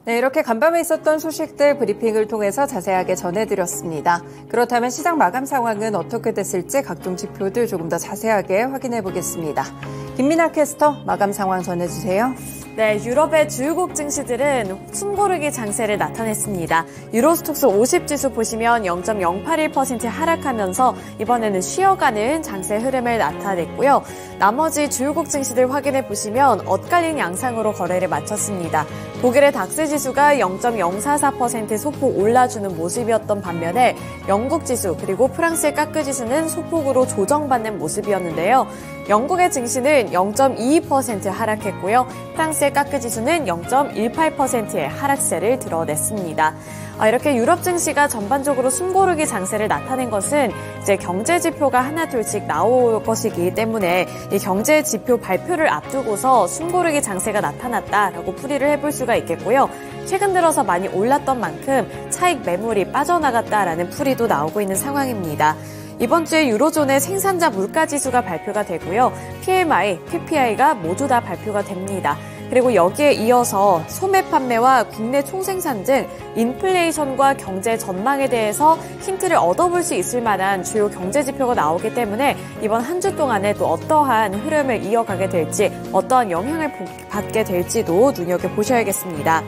네, 이렇게 간밤에 있었던 소식들 브리핑을 통해서 자세하게 전해드렸습니다. 그렇다면 시장 마감 상황은 어떻게 됐을지 각종 지표들 조금 더 자세하게 확인해 보겠습니다. 김민아 캐스터 마감 상황 전해주세요. 네, 유럽의 주요국 증시들은 숨고르기 장세를 나타냈습니다. 유로스톡스 50지수 보시면 0.081% 하락하면서 이번에는 쉬어가는 장세 흐름을 나타냈고요. 나머지 주요국 증시들 확인해 보시면 엇갈린 양상으로 거래를 마쳤습니다. 독일의 닥스 지수가 0.044% 소폭 올라주는 모습이었던 반면에 영국 지수 그리고 프랑스의 까크 지수는 소폭으로 조정받는 모습이었는데요. 영국의 증시는 0.22% 하락했고요. 프랑스의 까크 지수는 0.18%의 하락세를 드러냈습니다. 이렇게 유럽 증시가 전반적으로 숨고르기 장세를 나타낸 것은 이제 경제 지표가 하나둘씩 나올 것이기 때문에 이 경제 지표 발표를 앞두고서 숨고르기 장세가 나타났다라고 풀이를 해볼 수가 있겠고요. 최근 들어서 많이 올랐던 만큼 차익 매물이 빠져나갔다라는 풀이도 나오고 있는 상황입니다. 이번 주에 유로존의 생산자 물가지수가 발표가 되고요. PMI, PPI가 모두 다 발표가 됩니다. 그리고 여기에 이어서 소매 판매와 국내 총생산 등 인플레이션과 경제 전망에 대해서 힌트를 얻어볼 수 있을 만한 주요 경제 지표가 나오기 때문에 이번 한 주 동안에 또 어떠한 흐름을 이어가게 될지 어떠한 영향을 받게 될지도 눈여겨보셔야겠습니다.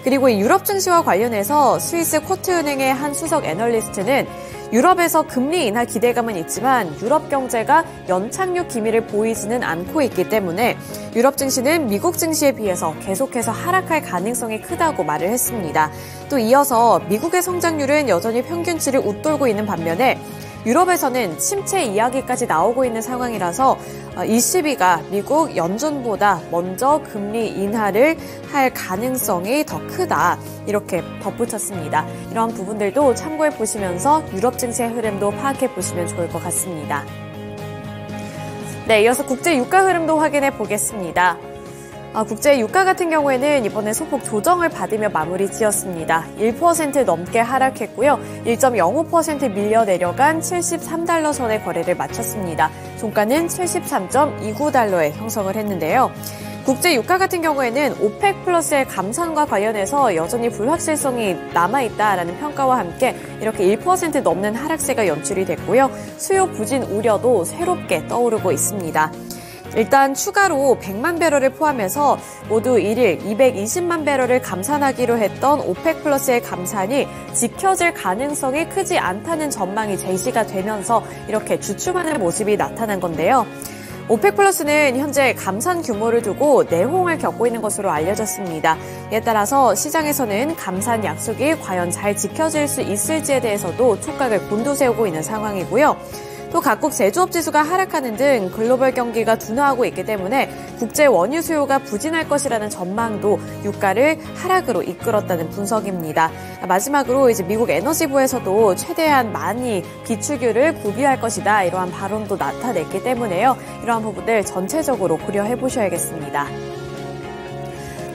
그리고 이 유럽 증시와 관련해서 스위스 쿼트은행의 한 수석 애널리스트는 유럽에서 금리 인하 기대감은 있지만 유럽 경제가 연착륙 기미를 보이지는 않고 있기 때문에 유럽 증시는 미국 증시에 비해서 계속해서 하락할 가능성이 크다고 말을 했습니다. 또 이어서 미국의 성장률은 여전히 평균치를 웃돌고 있는 반면에 유럽에서는 침체 이야기까지 나오고 있는 상황이라서 ECB가 미국 연준보다 먼저 금리 인하를 할 가능성이 더 크다. 이렇게 덧붙였습니다. 이러한 부분들도 참고해 보시면서 유럽 증시의 흐름도 파악해 보시면 좋을 것 같습니다. 네, 이어서 국제 유가 흐름도 확인해 보겠습니다. 국제 유가 같은 경우에는 이번에 소폭 조정을 받으며 마무리 지었습니다. 1% 넘게 하락했고요. 1.05% 밀려 내려간 73달러 선의 거래를 마쳤습니다. 종가는 73.29달러에 형성을 했는데요. 국제 유가 같은 경우에는 오펙 플러스의 감산과 관련해서 여전히 불확실성이 남아있다라는 평가와 함께 이렇게 1% 넘는 하락세가 연출이 됐고요. 수요 부진 우려도 새롭게 떠오르고 있습니다. 일단 추가로 100만 배럴을 포함해서 모두 1일 220만 배럴을 감산하기로 했던 오펙 플러스의 감산이 지켜질 가능성이 크지 않다는 전망이 제시가 되면서 이렇게 주춤하는 모습이 나타난 건데요. 오펙 플러스는 현재 감산 규모를 두고 내홍을 겪고 있는 것으로 알려졌습니다. 이에 따라서 시장에서는 감산 약속이 과연 잘 지켜질 수 있을지에 대해서도 촉각을 곤두세우고 있는 상황이고요. 또 각국 제조업 지수가 하락하는 등 글로벌 경기가 둔화하고 있기 때문에 국제 원유 수요가 부진할 것이라는 전망도 유가를 하락으로 이끌었다는 분석입니다. 마지막으로 이제 미국 에너지부에서도 최대한 많이 비축유를 구비할 것이다 이러한 발언도 나타냈기 때문에요. 이러한 부분들 전체적으로 고려해 보셔야겠습니다.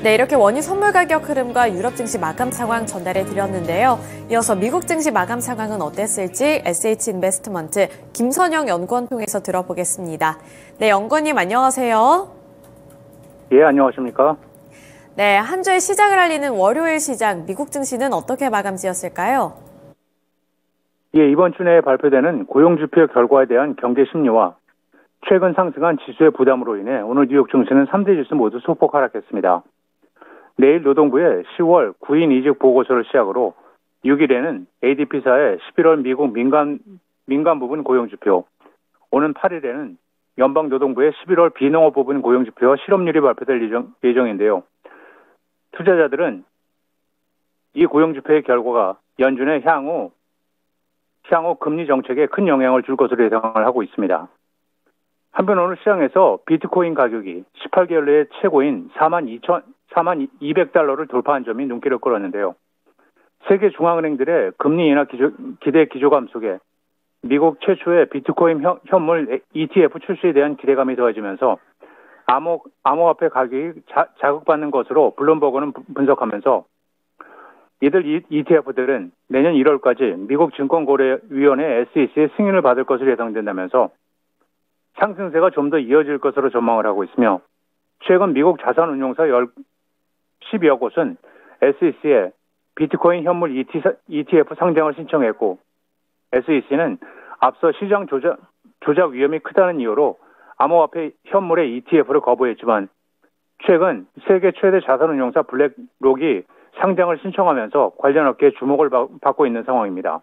네, 이렇게 원유 선물 가격 흐름과 유럽 증시 마감 상황 전달해 드렸는데요. 이어서 미국 증시 마감 상황은 어땠을지 SH인베스트먼트 김선영 연구원 통해서 들어보겠습니다. 네, 연구원님 안녕하세요. 예, 안녕하십니까? 네, 한 주의 시작을 알리는 월요일 시장 미국 증시는 어떻게 마감 지었을까요? 예, 이번 주 내에 발표되는 고용지표 결과에 대한 경제 심리와 최근 상승한 지수의 부담으로 인해 오늘 뉴욕 증시는 3대 지수 모두 소폭 하락했습니다. 내일 노동부의 10월 구인 이직 보고서를 시작으로 6일에는 ADP사의 11월 미국 민간 부분 고용지표, 오는 8일에는 연방노동부의 11월 비농업 부분 고용지표와 실업률이 발표될 예정인데요. 투자자들은 이 고용지표의 결과가 연준의 향후 금리 정책에 큰 영향을 줄 것으로 예상을 하고 있습니다. 한편 오늘 시장에서 비트코인 가격이 18개월 내에 최고인 42,200달러를 돌파한 점이 눈길을 끌었는데요. 세계 중앙은행들의 금리 인하 기대 기조감 속에 미국 최초의 비트코인 현물 ETF 출시에 대한 기대감이 더해지면서 암호화폐 가격이 자극받는 것으로 블룸버그는 분석하면서 이들 ETF들은 내년 1월까지 미국 증권거래위원회 SEC의 승인을 받을 것으로 예상된다면서 상승세가 좀 더 이어질 것으로 전망을 하고 있으며 최근 미국 자산운용사 10여 곳은 SEC에 비트코인 현물 ETF 상장을 신청했고 SEC는 앞서 시장 조작 위험이 크다는 이유로 암호화폐 현물의 ETF를 거부했지만 최근 세계 최대 자산운용사 블랙록이 상장을 신청하면서 관련 업계의 주목을 받고 있는 상황입니다.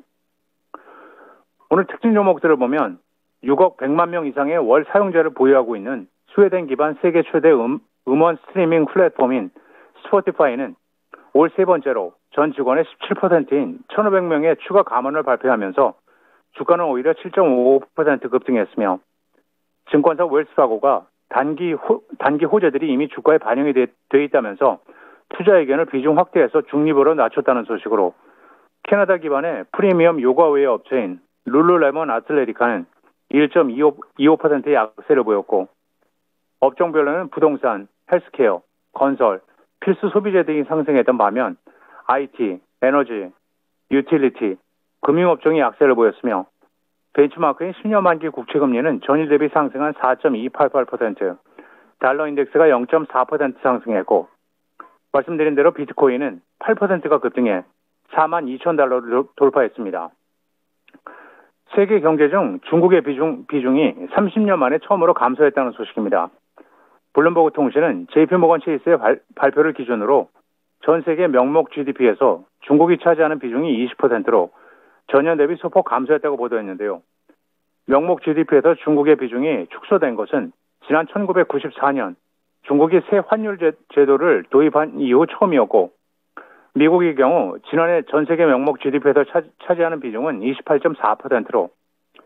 오늘 특징 종목들을 보면 6억 100만 명 이상의 월 사용자를 보유하고 있는 스웨덴 기반 세계 최대 음원 스트리밍 플랫폼인 스포티파이는 올 세 번째로 전 직원의 17%인 1,500명의 추가 감원을 발표하면서 주가는 오히려 7.55% 급등했으며 증권사 웰스파고가 단기 호재들이 이미 주가에 반영이 돼 있다면서 투자 의견을 비중 확대해서 중립으로 낮췄다는 소식으로 캐나다 기반의 프리미엄 요가웨어 업체인 룰루레몬 아틀레티카는 1.25%의 약세를 보였고 업종별로는 부동산, 헬스케어, 건설, 필수 소비재 등이 상승했던 반면 IT, 에너지, 유틸리티, 금융업종이 약세를 보였으며 벤치마크인 10년 만기 국채금리는 전일 대비 상승한 4.288%, 달러 인덱스가 0.4% 상승했고 말씀드린 대로 비트코인은 8%가 급등해 42,000달러를 돌파했습니다. 세계 경제 중 중국의 비중이 30년 만에 처음으로 감소했다는 소식입니다. 블룸버그 통신은 JP모건 체이스의 발표를 기준으로 전 세계 명목 GDP에서 중국이 차지하는 비중이 20%로 전년 대비 소폭 감소했다고 보도했는데요. 명목 GDP에서 중국의 비중이 축소된 것은 지난 1994년 중국이 새 환율 제도를 도입한 이후 처음이었고 미국의 경우 지난해 전 세계 명목 GDP에서 차지하는 비중은 28.4%로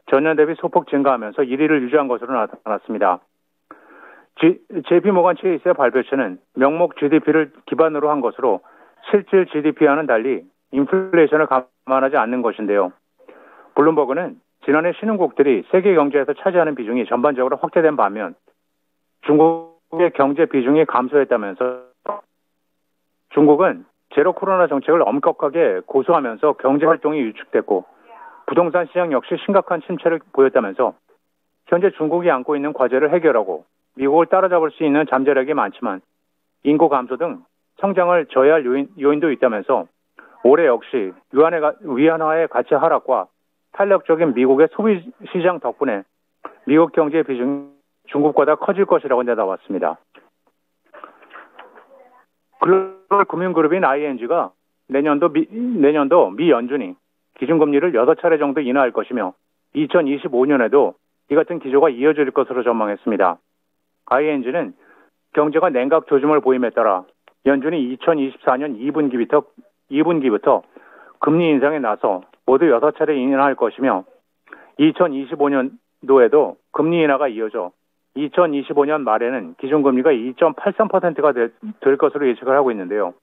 전년 대비 소폭 증가하면서 1위를 유지한 것으로 나타났습니다. JP모건 체이스의 발표체는 명목 GDP를 기반으로 한 것으로 실질 GDP와는 달리 인플레이션을 감안하지 않는 것인데요. 블룸버그는 지난해 신흥국들이 세계 경제에서 차지하는 비중이 전반적으로 확대된 반면 중국의 경제 비중이 감소했다면서 중국은 제로 코로나 정책을 엄격하게 고수하면서 경제 활동이 위축됐고 부동산 시장 역시 심각한 침체를 보였다면서 현재 중국이 안고 있는 과제를 해결하고 미국을 따라잡을 수 있는 잠재력이 많지만 인구 감소 등 성장을 저해할 요인도 있다면서 올해 역시 위안화의 가치 하락과 탄력적인 미국의 소비 시장 덕분에 미국 경제의 비중이 중국보다 커질 것이라고 내다봤습니다. 글로벌 금융그룹인 ING가 내년도 미 연준이 기준금리를 6차례 정도 인하할 것이며 2025년에도 이 같은 기조가 이어질 것으로 전망했습니다. ING는 경제가 냉각 조짐을 보임에 따라 연준이 2024년 2분기부터 금리 인상에 나서 모두 6차례 인하할 것이며 2025년도에도 금리 인하가 이어져 2025년 말에는 기준금리가 2.83%가 될 것으로 예측을 하고 있는데요.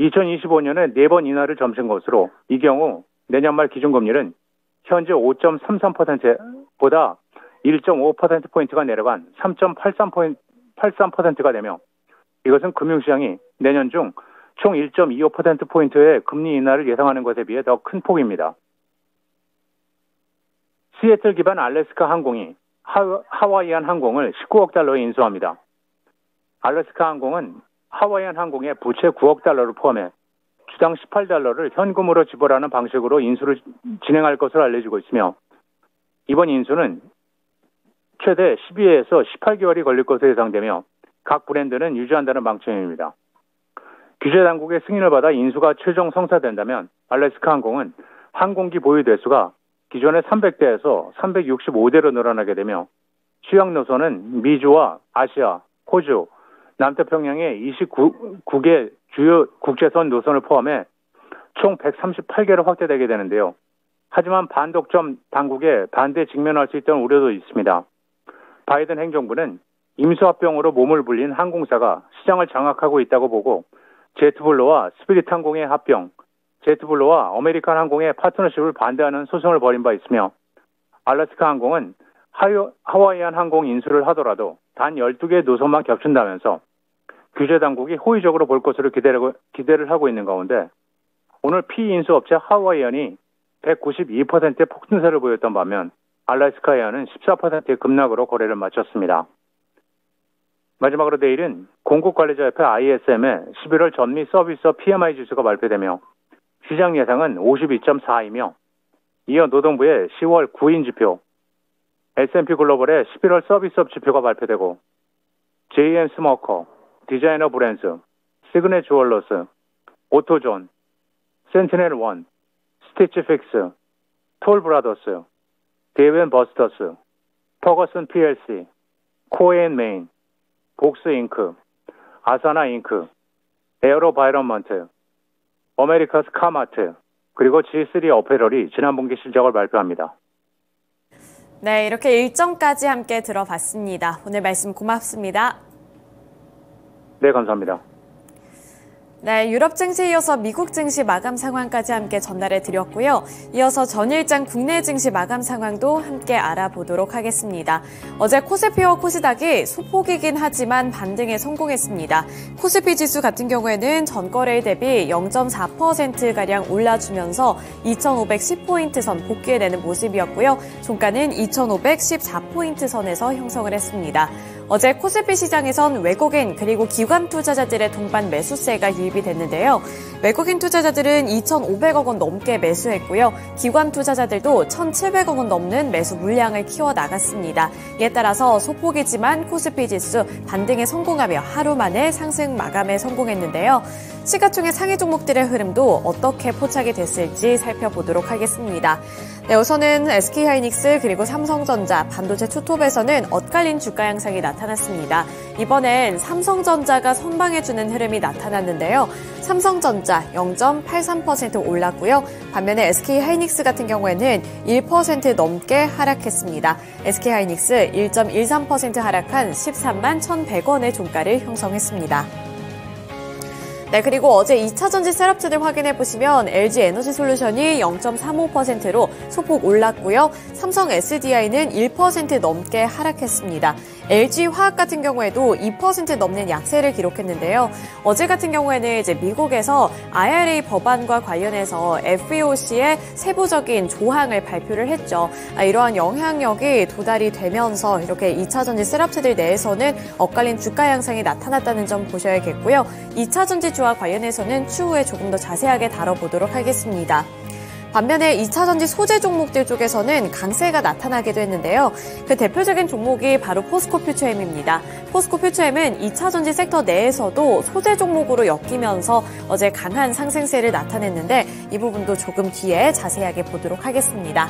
2025년에 4번 인하를 점친 것으로 이 경우 내년 말 기준금리는 현재 5.33%보다 1.5%포인트가 내려간 3.83%가 되며 이것은 금융시장이 내년 중 총 1.25%포인트의 금리 인하를 예상하는 것에 비해 더 큰 폭입니다. 시애틀 기반 알래스카 항공이 하와이안 항공을 19억 달러에 인수합니다. 알래스카 항공은 하와이안 항공의 부채 9억 달러를 포함해 주당 18달러를 현금으로 지불하는 방식으로 인수를 진행할 것으로 알려지고 있으며 이번 인수는 최대 12에서 18개월이 걸릴 것으로 예상되며 각 브랜드는 유지한다는 방침입니다. 규제당국의 승인을 받아 인수가 최종 성사된다면 알래스카 항공은 항공기 보유 대수가 기존의 300대에서 365대로 늘어나게 되며 취항 노선은 미주와 아시아, 호주, 남태평양의 29개 주요 국제선 노선을 포함해 총 138개로 확대되게 되는데요. 하지만 반독점 당국의 반대에 직면할 수 있다는 우려도 있습니다. 바이든 행정부는 임수합병으로 몸을 불린 항공사가 시장을 장악하고 있다고 보고 제트블루와 스피릿 항공의 합병, 제트블루와 아메리칸 항공의 파트너십을 반대하는 소송을 벌인 바 있으며 알래스카 항공은 하와이안 항공 인수를 하더라도 단 12개의 노선만 겹친다면서 규제당국이 호의적으로 볼 것으로 기대를 하고 있는 가운데 오늘 피인수업체 하와이안이 192%의 폭등세를 보였던 반면 알래스카에어는 14%의 급락으로 거래를 마쳤습니다. 마지막으로 내일은 공급관리자협회 ISM의 11월 전미 서비스업 PMI 지수가 발표되며 시장 예상은 52.4이며 이어 노동부의 10월 구인 지표, S&P 글로벌의 11월 서비스업 지표가 발표되고 JM 스모커, 디자이너 브랜드, 시그넷 주얼러스, 오토존, 센티넬 원, 스티치 픽스, 톨 브라더스, 데이브 앤 버스터스, 퍼거슨 PLC, 코에인 메인, 복스 잉크, 아사나 잉크, 에어로 바이런먼트, 어메리카스 카마트, 그리고 G3 어페럴이 지난 분기 실적을 발표합니다. 네, 이렇게 일정까지 함께 들어봤습니다. 오늘 말씀 고맙습니다. 네, 감사합니다. 네, 유럽 증시에 이어서 미국 증시 마감 상황까지 함께 전달해 드렸고요. 이어서 전일장 국내 증시 마감 상황도 함께 알아보도록 하겠습니다. 어제 코스피와 코스닥이 소폭이긴 하지만 반등에 성공했습니다. 코스피 지수 같은 경우에는 전거래일 대비 0.4%가량 올라주면서 2510포인트 선 복귀해내는 모습이었고요. 종가는 2514포인트 선에서 형성을 했습니다. 어제 코스피 시장에선 외국인 그리고 기관 투자자들의 동반 매수세가 유입이 됐는데요. 외국인 투자자들은 2,500억 원 넘게 매수했고요. 기관 투자자들도 1,700억 원 넘는 매수 물량을 키워나갔습니다. 이에 따라서 소폭이지만 코스피 지수 반등에 성공하며 하루 만에 상승 마감에 성공했는데요. 시가총액 상위 종목들의 흐름도 어떻게 포착이 됐을지 살펴보도록 하겠습니다. 네, 우선은 SK하이닉스 그리고 삼성전자, 반도체 투톱에서는 엇갈린 주가 양상이 나타났습니다. 이번엔 삼성전자가 선방해주는 흐름이 나타났는데요. 삼성전자 0.83% 올랐고요. 반면에 SK하이닉스 같은 경우에는 1% 넘게 하락했습니다. SK하이닉스 1.13% 하락한 13만 1,100원의 종가를 형성했습니다. 네, 그리고 어제 2차전지 셋업체들 확인해 보시면 LG에너지솔루션이 0.35%로 소폭 올랐고요. 삼성 SDI는 1% 넘게 하락했습니다. LG화학 같은 경우에도 2% 넘는 약세를 기록했는데요. 어제 같은 경우에는 이제 미국에서 IRA 법안과 관련해서 FEOC의 세부적인 조항을 발표를 했죠. 이러한 영향력이 도달이 되면서 이렇게 2차전지 셋업체들 내에서는 엇갈린 주가 양상이 나타났다는 점 보셔야겠고요. 2차전지 주와 관련해서는 추후에 조금 더 자세하게 다뤄보도록 하겠습니다. 반면에 2차전지 소재 종목들 쪽에서는 강세가 나타나기도 했는데요. 그 대표적인 종목이 바로 포스코 퓨처엠입니다. 포스코 퓨처엠은 2차전지 섹터 내에서도 소재 종목으로 엮이면서 어제 강한 상승세를 나타냈는데 이 부분도 조금 뒤에 자세하게 보도록 하겠습니다.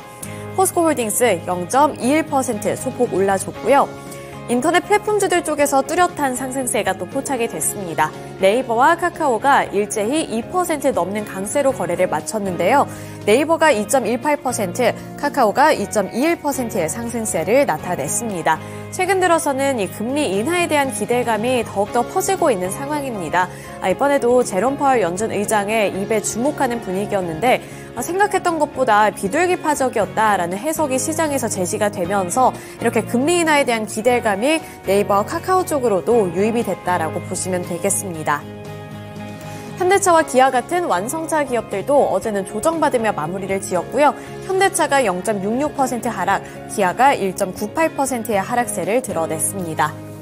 포스코홀딩스 0.21% 소폭 올라줬고요. 인터넷 플랫폼주들 쪽에서 뚜렷한 상승세가 또 포착이 됐습니다. 네이버와 카카오가 일제히 2% 넘는 강세로 거래를 마쳤는데요. 네이버가 2.18%, 카카오가 2.21%의 상승세를 나타냈습니다. 최근 들어서는 이 금리 인하에 대한 기대감이 더욱더 퍼지고 있는 상황입니다. 이번에도 제롬 파월 연준 의장의 입에 주목하는 분위기였는데 생각했던 것보다 비둘기파적이었다라는 해석이 시장에서 제시가 되면서 이렇게 금리 인하에 대한 기대감이 네이버와 카카오 쪽으로도 유입이 됐다라고 보시면 되겠습니다. 현대차와 기아 같은 완성차 기업들도 어제는 조정받으며 마무리를 지었고요. 현대차가 0.66% 하락, 기아가 1.98%의 하락세를 드러냈습니다.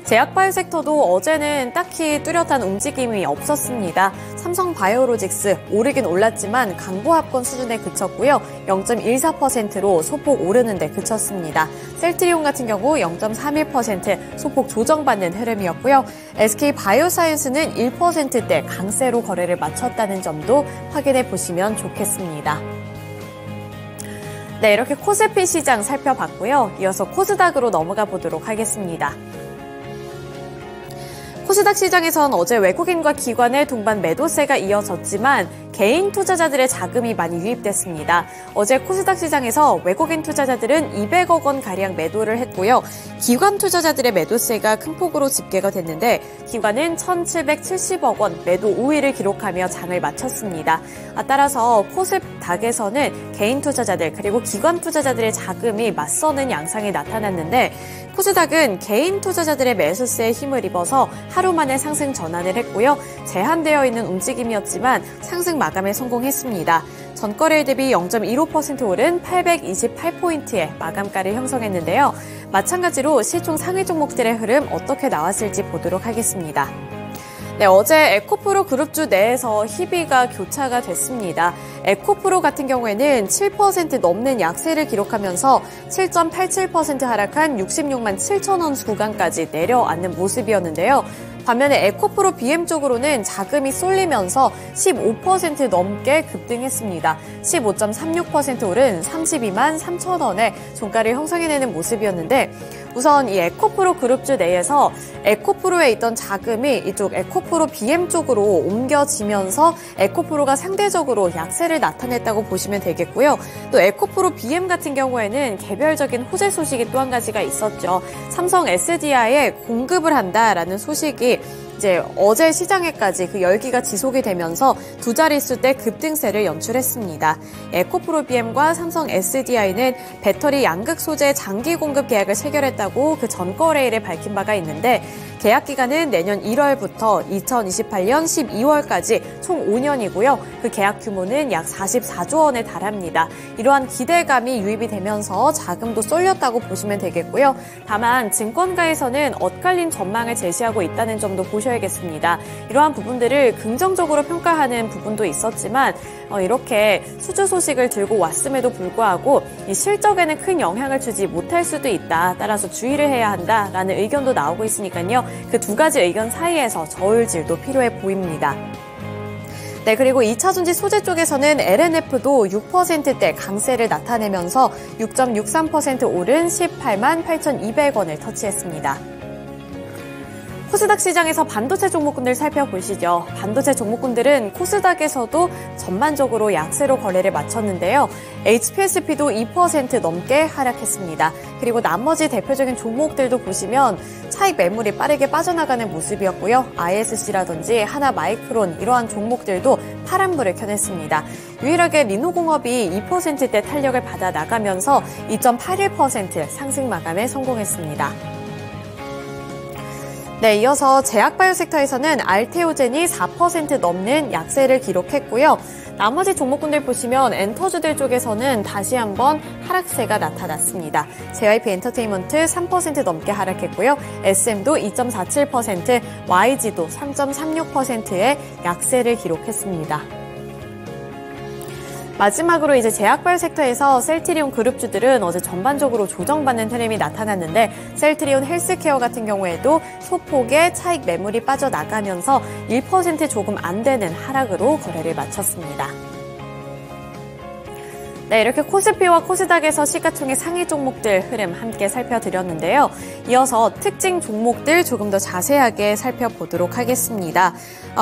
제약바이오 섹터도 어제는 딱히 뚜렷한 움직임이 없었습니다. 삼성바이오로직스 오르긴 올랐지만 강보합권 수준에 그쳤고요. 0.14%로 소폭 오르는 데 그쳤습니다. 셀트리온 같은 경우 0.31% 소폭 조정받는 흐름이었고요. SK바이오사이언스는 1%대 강세로 거래를 마쳤다는 점도 확인해 보시면 좋겠습니다. 네, 이렇게 코스피 시장 살펴봤고요. 이어서 코스닥으로 넘어가 보도록 하겠습니다. 코스닥 시장에선 어제 외국인과 기관의 동반 매도세가 이어졌지만 개인 투자자들의 자금이 많이 유입됐습니다. 어제 코스닥 시장에서 외국인 투자자들은 200억 원가량 매도를 했고요. 기관 투자자들의 매도세가 큰 폭으로 집계가 됐는데 기관은 1,770억 원 매도 우위를 기록하며 장을 마쳤습니다. 따라서 코스닥에서는 개인 투자자들 그리고 기관 투자자들의 자금이 맞서는 양상이 나타났는데 코스닥은 개인 투자자들의 매수세에 힘을 입어서 하루 만에 상승 전환을 했고요. 제한되어 있는 움직임이었지만 상승 마감에 성공했습니다. 전거래일 대비 0.15% 오른 828포인트의 마감가를 형성했는데요. 마찬가지로 시총 상위 종목들의 흐름 어떻게 나왔을지 보도록 하겠습니다. 네, 어제 에코프로 그룹주 내에서 희비가 교차가 됐습니다. 에코프로 같은 경우에는 7% 넘는 약세를 기록하면서 7.87% 하락한 66만 7천 원 구간까지 내려앉는 모습이었는데요. 반면에 에코프로 BM 쪽으로는 자금이 쏠리면서 15% 넘게 급등했습니다. 15.36% 오른 32만 3천 원의 종가를 형성해내는 모습이었는데 우선 이 에코프로 그룹주 내에서 에코프로에 있던 자금이 이쪽 에코프로 BM 쪽으로 옮겨지면서 에코프로가 상대적으로 약세를 나타냈다고 보시면 되겠고요. 또 에코프로 BM 같은 경우에는 개별적인 호재 소식이 또 한 가지가 있었죠. 삼성 SDI에 공급을 한다라는 소식이 이제 어제 시장에까지 그 열기가 지속이 되면서 두 자릿수대 급등세를 연출했습니다. 에코프로 BM과 삼성 SDI는 배터리 양극 소재 장기 공급 계약을 체결했다고 그 전 거래일에 밝힌 바가 있는데 계약 기간은 내년 1월부터 2028년 12월까지 총 5년이고요. 그 계약 규모는 약 44조 원에 달합니다. 이러한 기대감이 유입이 되면서 자금도 쏠렸다고 보시면 되겠고요. 다만 증권가에서는 엇갈린 전망을 제시하고 있다는 점도 보셔야겠습니다. 이러한 부분들을 긍정적으로 평가하는 부분도 있었지만 이렇게 수주 소식을 들고 왔음에도 불구하고 이 실적에는 큰 영향을 주지 못할 수도 있다. 따라서 주의를 해야 한다라는 의견도 나오고 있으니까요. 그 두 가지 의견 사이에서 저울질도 필요해 보입니다. 네, 그리고 2차전지 소재 쪽에서는 LNF도 6%대 강세를 나타내면서 6.63% 오른 18만 8,200원을 터치했습니다. 코스닥 시장에서 반도체 종목군들 살펴보시죠. 반도체 종목군들은 코스닥에서도 전반적으로 약세로 거래를 마쳤는데요. HPSP도 2% 넘게 하락했습니다. 그리고 나머지 대표적인 종목들도 보시면 차익 매물이 빠르게 빠져나가는 모습이었고요. ISC라든지 하나마이크론 이러한 종목들도 파란불을 켜냈습니다. 유일하게 리노공업이 2%대 탄력을 받아 나가면서 2.81% 상승 마감에 성공했습니다. 네, 이어서 제약바이오 섹터에서는 알테오젠이 4% 넘는 약세를 기록했고요. 나머지 종목군들 보시면 엔터주들 쪽에서는 다시 한번 하락세가 나타났습니다. JYP 엔터테인먼트 3% 넘게 하락했고요. SM도 2.47%, YG도 3.36%의 약세를 기록했습니다. 마지막으로 이제 제약바이오 섹터에서 셀트리온 그룹주들은 어제 전반적으로 조정받는 흐름이 나타났는데 셀트리온 헬스케어 같은 경우에도 소폭의 차익 매물이 빠져나가면서 1% 조금 안 되는 하락으로 거래를 마쳤습니다. 네, 이렇게 코스피와 코스닥에서 시가총액 상위 종목들 흐름 함께 살펴드렸는데요. 이어서 특징 종목들 조금 더 자세하게 살펴보도록 하겠습니다.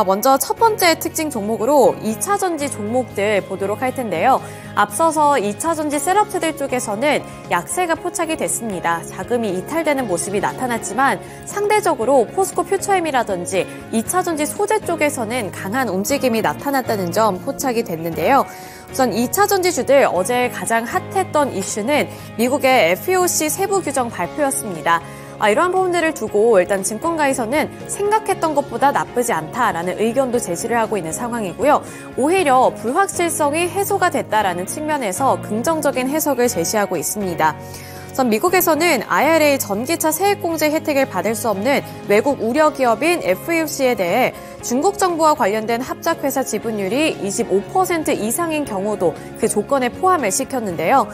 먼저 첫 번째 특징 종목으로 2차전지 종목들 보도록 할 텐데요. 앞서서 2차전지 셋업체들 쪽에서는 약세가 포착이 됐습니다. 자금이 이탈되는 모습이 나타났지만 상대적으로 포스코 퓨처엠이라든지 2차전지 소재 쪽에서는 강한 움직임이 나타났다는 점 포착이 됐는데요. 우선 2차전지주들 어제 가장 핫했던 이슈는 미국의 FEOC 세부 규정 발표였습니다. 이러한 부분들을 두고 일단 증권가에서는 생각했던 것보다 나쁘지 않다라는 의견도 제시를 하고 있는 상황이고요. 오히려 불확실성이 해소가 됐다라는 측면에서 긍정적인 해석을 제시하고 있습니다. 우선 미국에서는 IRA 전기차 세액공제 혜택을 받을 수 없는 외국 우려 기업인 FEOC에 대해 중국 정부와 관련된 합작회사 지분율이 25% 이상인 경우도 그 조건에 포함을 시켰는데요.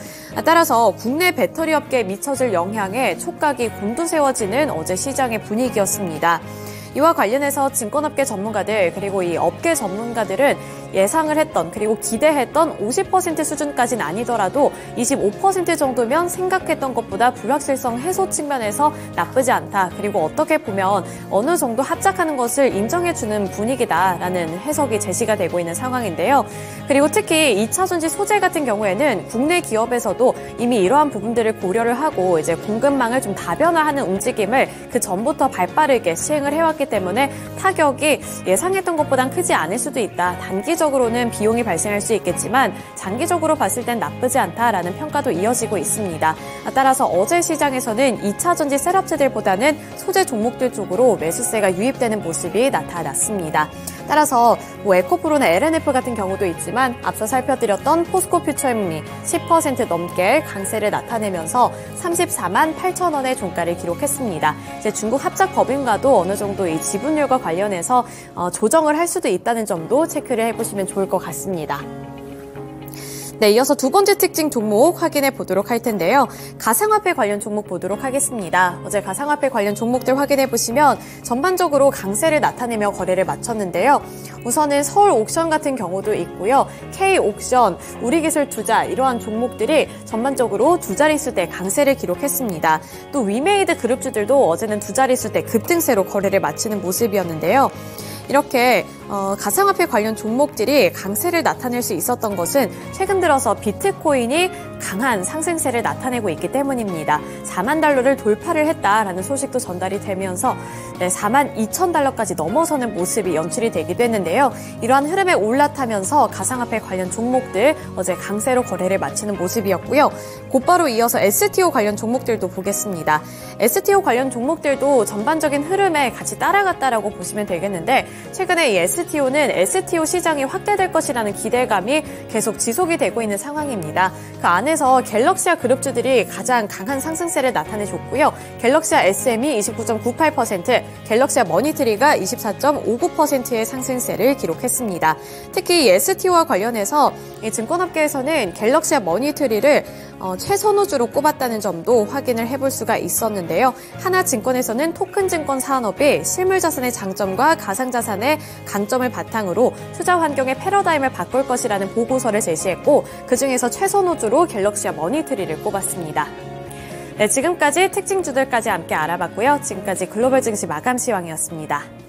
따라서 국내 배터리 업계에 미쳐질 영향에 촉각이 곤두세워지는 어제 시장의 분위기였습니다. 이와 관련해서 증권업계 전문가들 그리고 이 업계 전문가들은 예상을 했던 그리고 기대했던 50% 수준까지는 아니더라도 25% 정도면 생각했던 것보다 불확실성 해소 측면에서 나쁘지 않다. 그리고 어떻게 보면 어느 정도 합작하는 것을 인정해주는 분위기다라는 해석이 제시가 되고 있는 상황인데요. 그리고 특히 2차전지 소재 같은 경우에는 국내 기업에서도 이미 이러한 부분들을 고려를 하고 이제 공급망을 좀 다변화하는 움직임을 그 전부터 발빠르게 시행을 해왔기 때문에 타격이 예상했던 것보단 크지 않을 수도 있다. 단기적으로는 비용이 발생할 수 있겠지만 장기적으로 봤을 땐 나쁘지 않다라는 평가도 이어지고 있습니다. 따라서 어제 시장에서는 2차전지 셋업체들보다는 소재 종목들 쪽으로 매수세가 유입되는 모습이 나타났습니다. 따라서 에코프로나 LNF 같은 경우도 있지만 앞서 살펴드렸던 포스코 퓨처엠리 10% 넘게 강세를 나타내면서 34만 8천 원의 종가를 기록했습니다. 이제 중국 합작 법인과도 어느 정도 이 지분율과 관련해서 조정을 할 수도 있다는 점도 체크를 해보시면 좋을 것 같습니다. 네, 이어서 두 번째 특징 종목 확인해 보도록 할 텐데요. 가상화폐 관련 종목 보도록 하겠습니다. 어제 가상화폐 관련 종목들 확인해 보시면 전반적으로 강세를 나타내며 거래를 마쳤는데요. 우선은 서울 옥션 같은 경우도 있고요. K 옥션, 우리기술투자 이러한 종목들이 전반적으로 두 자릿수대 강세를 기록했습니다. 또 위메이드 그룹주들도 어제는 두 자릿수대 급등세로 거래를 마치는 모습이었는데요. 이렇게 가상화폐 관련 종목들이 강세를 나타낼 수 있었던 것은 최근 들어서 비트코인이 강한 상승세를 나타내고 있기 때문입니다. 4만 달러를 돌파를 했다라는 소식도 전달이 되면서 4만 2천 달러까지 넘어서는 모습이 연출이 되기도 했는데요. 이러한 흐름에 올라타면서 가상화폐 관련 종목들 어제 강세로 거래를 마치는 모습이었고요. 곧바로 이어서 STO 관련 종목들도 보겠습니다. STO 관련 종목들도 전반적인 흐름에 같이 따라갔다라고 보시면 되겠는데 최근에 이 STO는 STO 시장이 확대될 것이라는 기대감이 계속 지속이 되고 있는 상황입니다. 그 안에서 갤럭시아 그룹주들이 가장 강한 상승세를 나타내줬고요. 갤럭시아 SM이 29.98%, 갤럭시아 머니트리가 24.59%의 상승세를 기록했습니다. 특히 이 STO와 관련해서 이 증권업계에서는 갤럭시아 머니트리를 최선호주로 꼽았다는 점도 확인을 해볼 수가 있었는데요. 하나증권에서는 토큰증권 산업이 실물자산의 장점과 가상자산의 강점을 바탕으로 투자 환경의 패러다임을 바꿀 것이라는 보고서를 제시했고 그중에서 최선호주로 갤럭시아 머니트리를 꼽았습니다. 네, 지금까지 특징주들까지 함께 알아봤고요. 지금까지 글로벌 증시 마감 시황이었습니다.